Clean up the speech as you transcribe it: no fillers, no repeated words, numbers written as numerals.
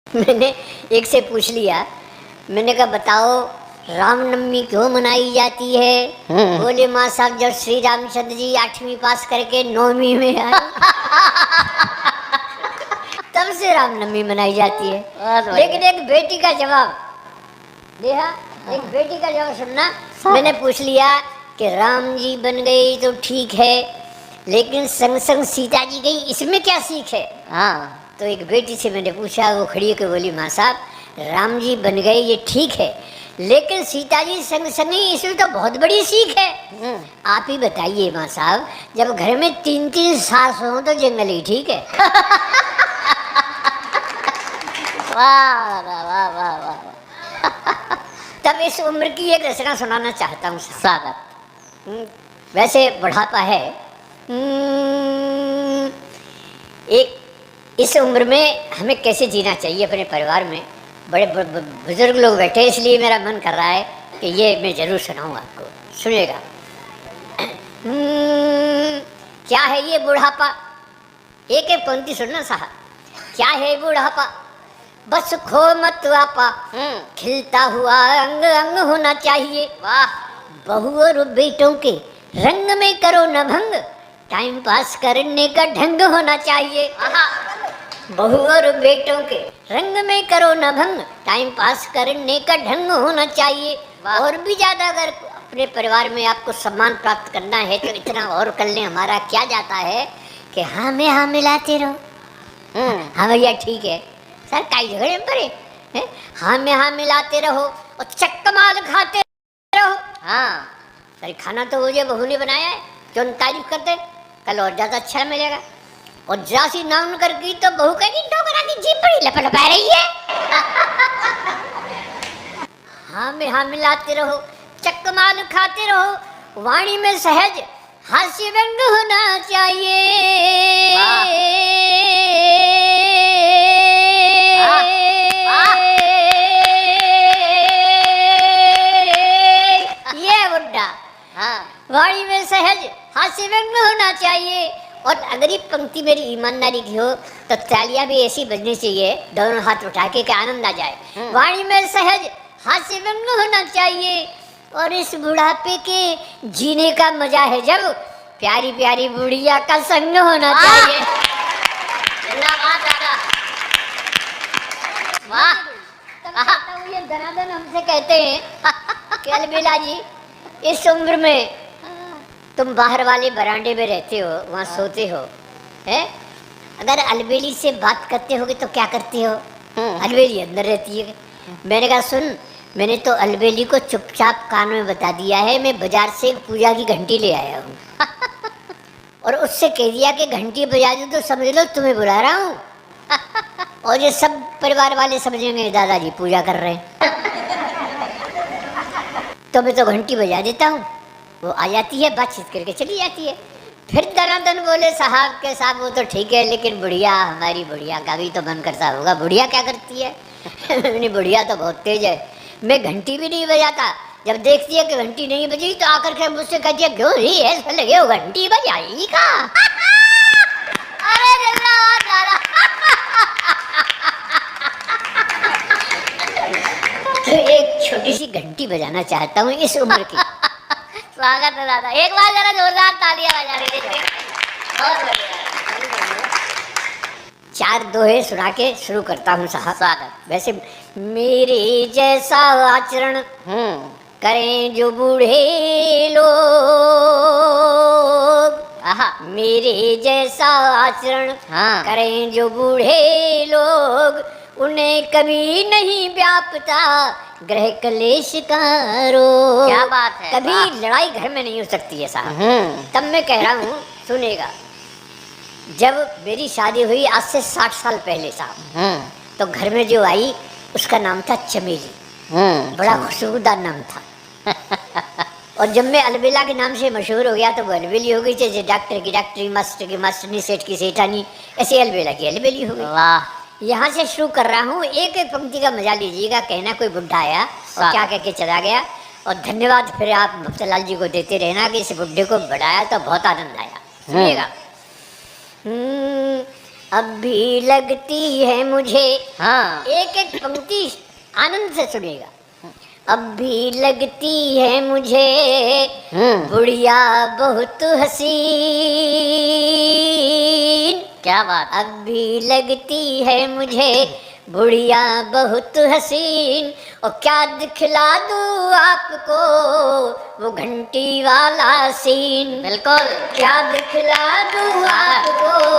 मैंने एक से पूछ लिया, मैंने कहा बताओ रामनवमी क्यों मनाई जाती है? बोले माँ साहब जब श्री रामचंद्र जी 8वीं पास करके 9वीं में आए तब से रामनवमी मनाई जाती है। लेकिन एक बेटी का जवाब देखा, एक बेटी का जवाब सुनना। मैंने पूछ लिया कि राम जी बन गई तो ठीक है, लेकिन संग संग सीता जी गई, इसमें क्या सीख है? हाँ, तो एक बेटी से मैंने पूछा, वो खड़ी होकर बोली माँ साहब राम जी बन गए ये ठीक है, लेकिन सीता जी संग संग ही, इसमें तो बहुत बड़ी सीख है। आप ही बताइए माँ साहब, जब घर में 3-3 सास हो तो जंगल ही ठीक है। वाह वाह वाह वाह। तब इस उम्र की एक रचना सुनाना चाहता हूँ स्वागत। वैसे बुढ़ापा है, एक इस उम्र में हमें कैसे जीना चाहिए अपने परिवार में। बड़े बुजुर्ग लोग बैठे, इसलिए मेरा मन कर रहा है कि ये मैं जरूर सुनाऊँ आपको, सुनिएगा। क्या है ये बुढ़ापा? एक एक पंक्ति सुनना साहब। क्या है बुढ़ापा? बस खो मत आपा, खिलता हुआ अंग अंग होना चाहिए। वाह। बहू और बेटों के रंग में करो न भंग, टाइम पास करने का ढंग होना चाहिए। बहू और बेटों के रंग में करो न भंग, टाइम पास करने का ढंग होना चाहिए। और भी ज्यादा अगर अपने परिवार में आपको सम्मान प्राप्त करना है तो इतना और कर लें। हमारा क्या जाता है कि हाँ में हाँ मिलाते रहो। हाँ भैया ठीक है सर, कई झगड़े में पड़े हैं, हाँ में हाँ मिलाते रहो और चक्का माल खाते रहो। हाँ सर, खाना तो मुझे बहू ने बनाया है, क्यों तारीफ करते, कल और ज्यादा अच्छा मिलेगा। और जासी नाम कर की तो बहू कहेगी डोकरा की जीभ बड़ी लपलपा रही है। हाँ में हाँ मिलाते रहो, चक्का माल खाते रहो, वाणी में सहज हास्य व्यंग होना चाहिए। ये बुड्ढा, वाणी में सहज हास्य व्यंग होना चाहिए। और अगर ये पंक्ति मेरी ईमानदारी की हो तो तालियां भी ऐसी बजनी चाहिए, दोनों हाथ उठा के आनंद आ जाए। वाणी में सहज हास्य व्यंग होना चाहिए। और इस बुढ़ापे के जीने का मजा है जब प्यारी प्यारी बुढ़िया का संग होना चाहिए। ये धनाधन हमसे कहते हैं कि अलबेला जी इस उम्र में तुम बाहर वाले बरामदे में रहते हो, वहाँ सोते हो, है? अगर अलबेली से बात करते होगे तो क्या करते हो? अलबेली अंदर रहती है। मैंने कहा सुन, मैंने तो अलबेली को चुपचाप कान में बता दिया है, मैं बाजार से पूजा की घंटी ले आया हूँ। और उससे कह दिया कि घंटी बजा दो तो समझ लो तुम्हें बुला रहा हूँ। और ये सब परिवार वाले समझेंगे दादाजी पूजा कर रहे हैं। तो मैं तो घंटी बजा देता हूँ, वो आ जाती है, बातचीत करके चली जाती है। फिर दनादन बोले साहब के साहब वो तो ठीक है, लेकिन बुढ़िया, हमारी बुढ़िया का भी तो मन करता होगा। बुढ़िया क्या करती है? मेरी बुढ़िया तो बहुत तेज है, मैं घंटी भी नहीं बजाता, जब देखती है कि घंटी नहीं बजी तो आकर के मुझसे कहती है क्यों नहीं ऐसा लगे हो घंटी बजाई का। अरे तो एक छोटी सी घंटी बजाना चाहता हूँ इस उम्र की। स्वागत है दादा, एक बार जरा जोरदार तालियां बजा दीजिए। बहुत बढ़िया। 4 दोहे सुना के शुरू करता हूँ साहब स्वागत। वैसे मेरे जैसा आचरण करें जो बूढ़े लोग, मेरे जैसा आचरण करें जो बूढ़े लोग, उन्हें कभी नहीं व्यापता ग्रह क्लेश का रोग। क्या बात है, कभी लड़ाई घर में नहीं हो सकती है साहब। तब मैं कह रहा हूँ सुनेगा, जब मेरी शादी हुई आज से 60 साल पहले साहब, तो घर में जो आई उसका नाम था चमेली। बड़ा खुशबूदार नाम था। और जब मैं अलबेला के नाम से मशहूर हो गया तो वो अलबेली हो गई, जैसे डॉक्टर की डॉक्टरी, मास्टर की मास्टरनी, सेठ की सेठानी, ऐसे अलबेला की अलबेली हो गई। वाह। यहाँ से शुरू कर रहा हूँ, एक एक पंक्ति का मजा लीजिएगा। कहना कोई बुढ़ा आया और क्या कह के चला गया। और धन्यवाद फिर आप भक्तलाल जी को देते रहना कि इस बुढ़े को बढ़ाया तो बहुत आनंद आया। सुनिएगा। अब भी लगती है मुझे। हाँ एक एक पंक्ति आनंद से सुनेगा। अब भी लगती है मुझे बुढ़िया बहुत हसीन। क्या बात। अब भी लगती है मुझे बुढ़िया बहुत हसीन। और क्या दिखला दूँ आपको वो घंटी वाला सीन। बिल्कुल। क्या दिखला दूँ आपको